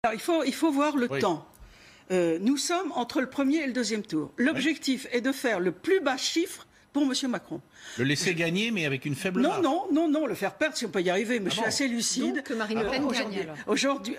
Alors, il faut voir le temps. Nous sommes entre le premier et le deuxième tour. L'objectif est de faire le plus bas chiffre pour M. Macron. Le laisser gagner, mais avec une faible marge. Non, le faire perdre si on peut y arriver. Mais je suis assez lucide. Donc que Marine Le Pen gagne alors. Aujourd'hui,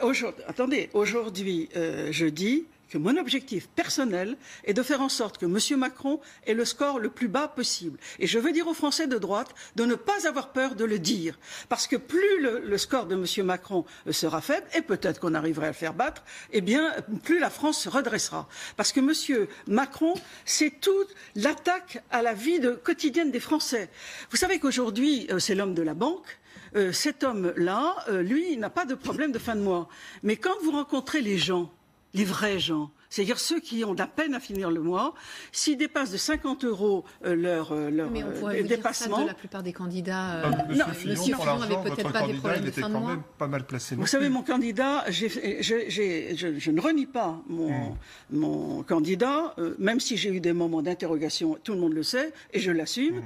je dis que mon objectif personnel est de faire en sorte que M. Macron ait le score le plus bas possible. Et je veux dire aux Français de droite de ne pas avoir peur de le dire. Parce que plus le score de M. Macron sera faible, et peut-être qu'on arriverait à le faire battre, eh bien, plus la France se redressera. Parce que M. Macron, c'est toute l'attaque à la vie quotidienne des Français. Vous savez qu'aujourd'hui, c'est l'homme de la banque. Cet homme-là, lui, il n'a pas de problème de fin de mois. Mais quand vous rencontrez les gens, les vrais gens, c'est-à-dire ceux qui ont de la peine à finir le mois, s'ils dépassent de 50 € leur mais on pourrait vous dépassement... dire ça de la plupart des candidats. Monsieur Fillon n'avait peut-être pas des problèmes de fin de mois. Il était quand même pas mal placé. Vous savez, mon candidat, je ne renie pas mon candidat, même si j'ai eu des moments d'interrogation, tout le monde le sait, et je l'assume,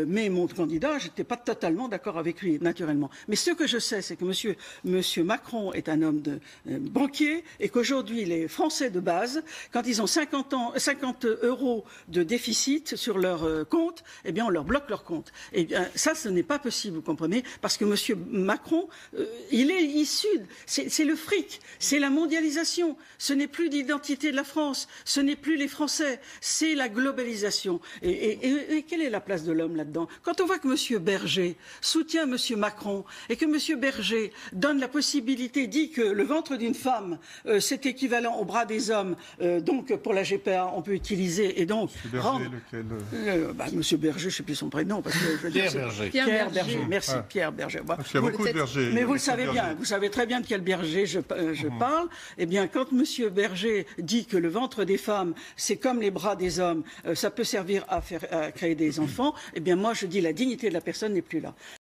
mais mon candidat, je n'étais pas totalement d'accord avec lui, naturellement. Mais ce que je sais, c'est que monsieur Macron est un homme de banquier, et qu'aujourd'hui, les Français de base, quand ils ont 50 € de déficit sur leur compte, eh bien, on leur bloque leur compte. Et bien, ça, ce n'est pas possible, vous comprenez, parce que M. Macron, il est issu, c'est le fric, c'est la mondialisation, ce n'est plus l'identité de la France, ce n'est plus les Français, c'est la globalisation. Et quelle est la place de l'homme là-dedans? Quand on voit que M. Berger soutient M. Macron et que M. Berger donne la possibilité, dit que le ventre d'une femme, c'est équivalent au bras des hommes, donc pour la GPA, on peut utiliser et donc Berger, lequel Monsieur Berger, je ne sais plus son prénom parce que Pierre Berger. Merci, Pierre Berger. Il y a beaucoup de bergers. Mais vous le savez bien, vous savez très bien de quel berger je parle. Eh bien, quand Monsieur Berger dit que le ventre des femmes, c'est comme les bras des hommes, ça peut servir à créer des enfants. Eh bien, moi, je dis la dignité de la personne n'est plus là.